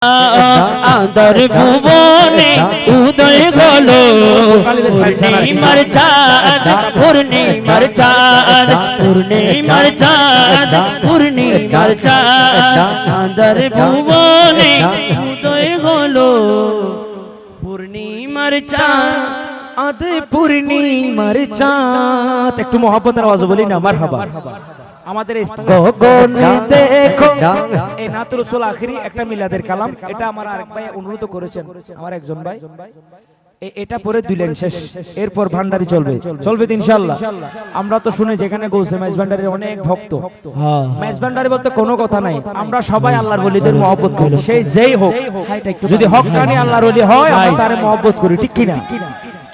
আদর ভুবনে উদয় হলো পূর্ণিমার চাঁদ পূর্ণিমার চাঁদ পূর্ণিমার চাঁদ পূর্ণিমার চাঁদ আদর ভুবনে উদয় হলো পূর্ণিমার চাঁদ আদে পূর্ণিমার চাঁদ। একটু মহব্বতের আওয়াজ বলি না মারহাবা। আমাদের গগনে দেখো এই নাত রাসূল আখেরি একটা মিলাদের কালাম, এটা আমার আরেক ভাই অনুরোধ করেছেন, আমার একজন ভাই। এটা পরে দুই লাইন শেষ, এরপর ভান্ডারি চলবে ইনশাআল্লাহ। আমরা তো শুনে যেখানে গৌসে মেজ ভান্ডারির অনেক ভক্ত, মেজ ভান্ডারি বলতে কোনো কথা নাই, আমরা সবাই আল্লাহর ওলিদের মহব্বত করি, সেই যেই হোক, যদি হক টানি আল্লাহর ওলি হয় আমরা তারে মহব্বত করি, ঠিক কি না?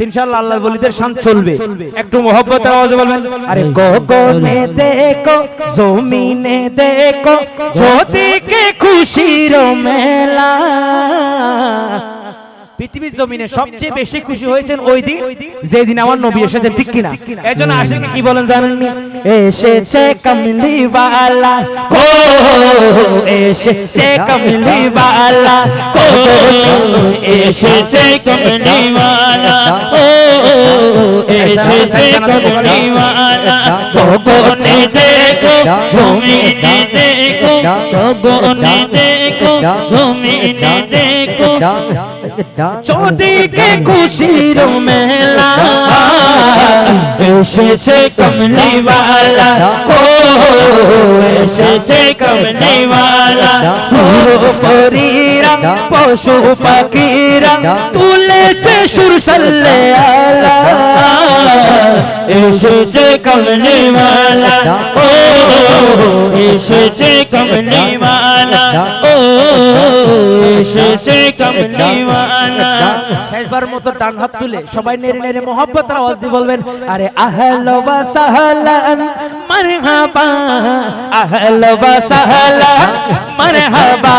ইনশাআল্লাহ আল্লাহর ওলিদের শান চলবে। একটু মহব্বতের আওয়াজে বলবেন, আরে গগনে দেখো জমিনে দেখো জ্যোতিকে খুশির মেলা। পৃথিবীর জমিনে সবচেয়ে বেশি খুশি হয়েছেন ওই দিন যেদিন আমার নবী এসেছেন, ঠিক কিনা? এজন্য আশিকে কি বলেন জানেন? এসেছে কামলিওয়ালা, ও এসেছে কামলিওয়ালা, ও এসেছে কমলিওয়ালা, ও এসেছে কমলিওয়ালা। গগনে দেখো জমিনে দেখো গগনে দেখো জমিনে দেখো চৌদিকে খুশির মেলা। এসেছে কমলিওয়ালা, ও এসেছে কমলিওয়ালা। পরীরা পশু পাখিরা তুলেছে সুর সাল্লে আলা। এসেছে কমলিওয়ালা, ও এসেছে কমলিওয়ালা, ও এসেছে কমলিওয়ালা। শেষবার মতো ডান হাত তুলে সবাই নেড়ে নেড়ে মহব্বতের আওয়াজ দিয়ে বলবেন, আরে আহলা ওয়া সাহলান মারহাবা, আহলা ওয়া সাহলান মারহাবা,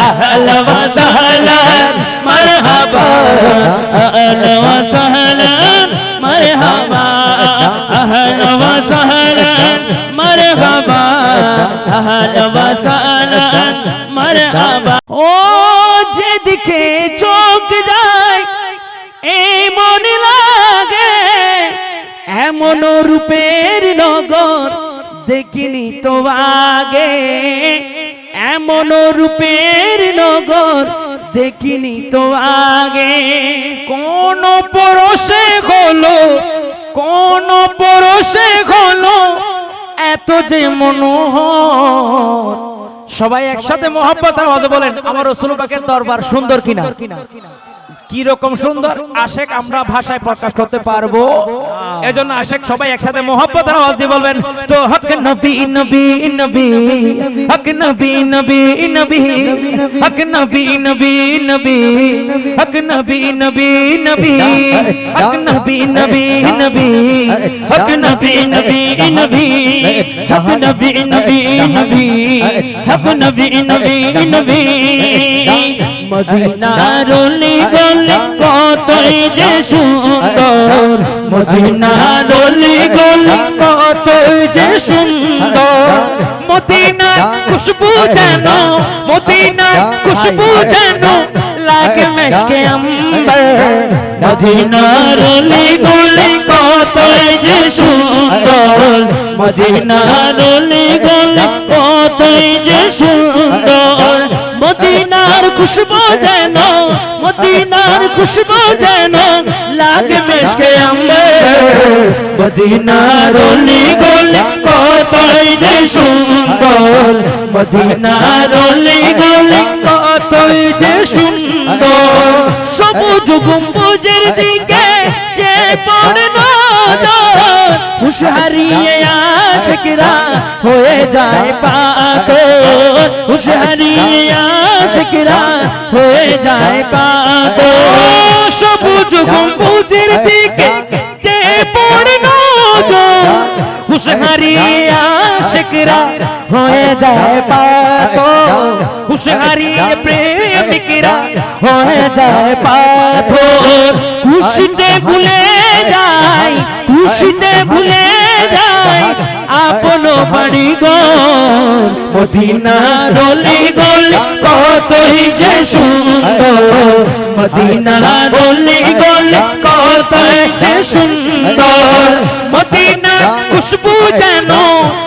আহলা ওয়া সাহলান মারহাবা, আহলা ওয়া সাহলান মারহাবা, আহলা ওয়া সাহলান মারহাবা, আহলা ওয়া সাহলান মারহাবা। ও যেদিকে চোখ যায় এই মন লাগে, এমন রূপের নগর দেখিনি তো আগে, এমন রূপের নগর দেখিনি তো আগে। কোন পরশে হলো, কোন পরশে হলো এত যে মনোহর। সবাই একসাথে মহব্বতের আওয়াজে বলেন, আমার রাসূল পাকের দরবার সুন্দর কিনা? কি রকম সুন্দর আশেক আমরা ভাষায় প্রকাশ করতে পারবো? এজন্য আশেক সবাই একসাথে মহব্বতের আওয়াজ দিয়ে বলবেন, তো হক নবী নবী নবী, হক নবী নবী নবী, হক নবী নবী নবী, হক নবী নবী নবী, হক নবী নবী নবী, হক নবী নবী নবী, হক নবী নবী নবী, হক নবী নবী নবী। মদিনার অলি গলি কতই যে সুন্দর, মদিনার অলি গলি কতই যে সুন্দর। মদিনার খুশবু যেন, মদিনার খুশবু যেন লাগে মেশকে আম্বার। মদিনার অলি গলি কতই যে সুন্দর, মদিনার অলি গলি কতই যে সুন্দর। মদিনার খুশবু যেন, মদিনার খুশবু যেন লাগে মেশকে আম্বার। মদিনার অলি গলি কতই যে সুন্দর, মদিনার অলি গলি কতই যে সুন্দর। সবুজ গম্বুজের দিকে যে পড়ে নজর, হুঁশ হারিয়ে আশিকরা হয়ে যায় পাগল, হুঁশ হারিয়ে আশিকরা হয়ে যায় পাগল। সবুজ গম্বুজের দিকে যে পড়ে নজর, হুঁশ হারিয়ে আশিকরা হয়ে যায় পাগল, হুঁশ হারিয়ে প্রেমিকরা হয়ে যায় পাগল। খুশিতে ভুলে যায়, খুশিতে ভুলে যায় আপন বাড়ি ঘর মদিনার অলি গলি কতই যে সুন্দর মদিনার অলি গলি কতই যে সুন্দর মদিনার খুশবু যেন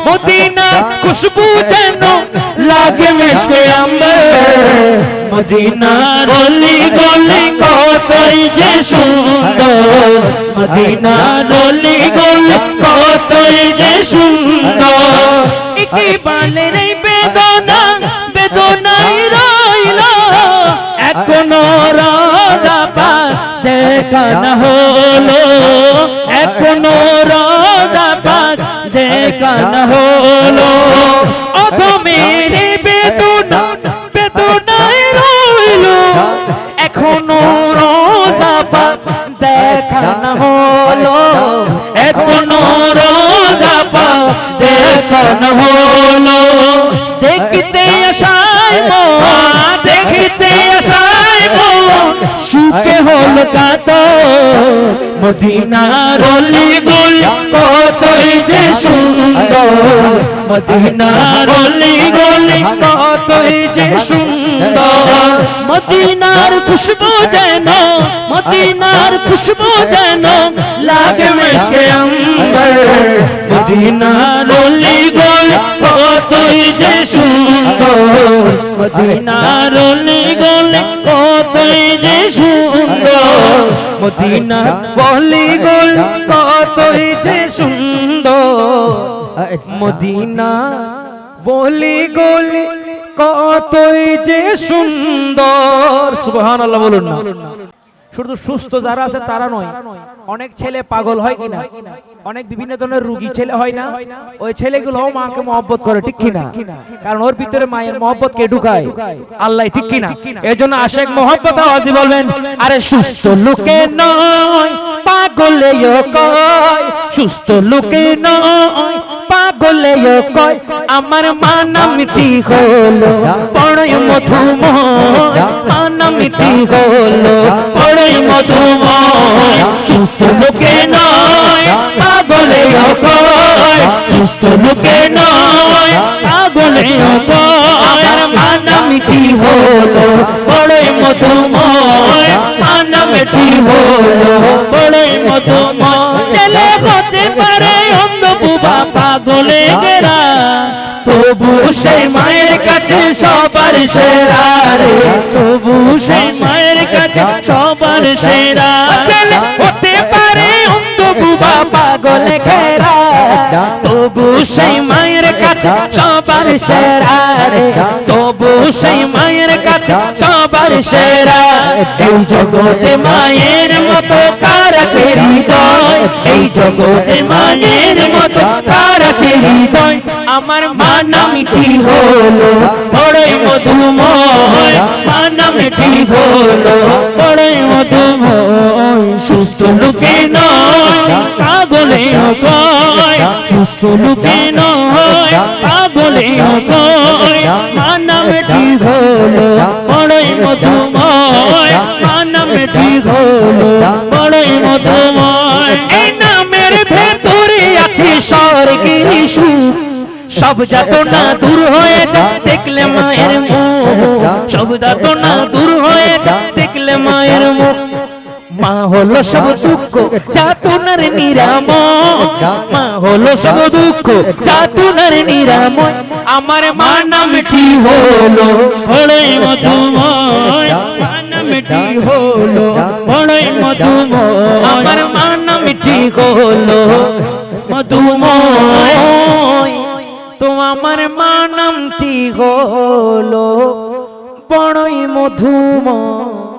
মদিনার খুশবু যেন লাগে মিশকে আম্বার মদিনার অলি গলি কতই যে সুন্দর মদিনার অলি গলি কতই যে সুন্দর ইকবালের এই বেদনা বেদনাই রইল এখনো রাজা পাক দেখা না হলো এখনো রাজা পাক দেখা না হলো অধমের বেদনা বেদনাই রইল এখনো রাজা পাক দেখা না হলো এখনো রাজা পাক দেখা না হলো দেখতে আশায় মন দেখতে আশায় মন সুখে হলো কাতো মদিনার অলি গলি কতই যে সুন্দর মদিনার অলি গলি কতই যে সুন্দর মদিনার খুশবু যেন মদিনার খুশবু যেন লাগে মিশকে আম্বার মদিনার অলি গলি কতই যে সুন্দর মদিনার অলি গলি কতই যে সুন্দর মদিনার অলি গলি কতই যে সুন্দর মদিনা বলি গলি কতই যে সুন্দর সুবহানাল্লাহ বলুন না শুধু সুস্থ যারা আছে তারা নয় অনেক ছেলে পাগল হয় কিনা অনেক বিভিন্ন ধরনের রোগী ছেলে হয় না ওই ছেলেগুলো মাকে মহব্বত করে ঠিক কিনা কারণ ওর ভিতরে মায়ের মহব্বত কে ঢুকায় আল্লাহ ঠিক কিনা এজন্য আশিক মহব্বত আওয়াজে বলবেন আরে সুস্থ লোকে নয় পাগলেও কয় সুস্থ লোকে নয় পাগলেও কয় আমার মানা মিটি হলো বড়ই মধুময় মানা মিটি হলো বড়ই মধুময় সুস্থ লোকে নয় পাগলেও কয় সুস্থ লোকে নয় পাগলেও কয় আমার মানা মিটি হলো বড়ই মধুময় মানা মিটি হলো বড়ই মধুময় ছেলে হতে পারে অন্ধ বুবা পাগলে গেরা তবু সেই মায়ের কাছে সবার সেরা রে তবু সেই মায়ের কাছে সবার সেরা ছেলে হতে পারে অন্ধ বুবা পাগলে ঘেরা তবু সেই মায়ের কাছে সবার সেরা রে তবু সেই মায়ের কাছে সবার সেরা এই জগতে মায়ের মতো কার আছে হৃদয় এই জগতে মায়ের মতো কার আছে হৃদয় আমার মানা মিটি হলো বড়ই মধুময় মানা মিটি হলো বড়ই মধুময় সুস্থ লোকে নয় পাগলে কয় সুস্থ লোকে নয় পাগলে কয় মানা মিটি হলো বড়ই মধুময় মানা মিটি হলো বড়ই মধুময় এই নামের ভেতরে আছে স্বর্গের সুখ সব যাতনা দূর হয়ে যায় দেখলে মায়ের মুখ সব যাতনা দূর হয়ে যায় দেখলে মায়ের মুখ মা হলো সব দুঃখ যাতনার নিরাময় মা হলো সব দুঃখ যাতনার নিরাময় আমার মা নামটি হলো বড়ই মধুময় মা নামটি হলো বড়ই মধুময় আমার মা নামটি হলো মধুময় তো আমার মা নামটি হলো বড়ই মধুময়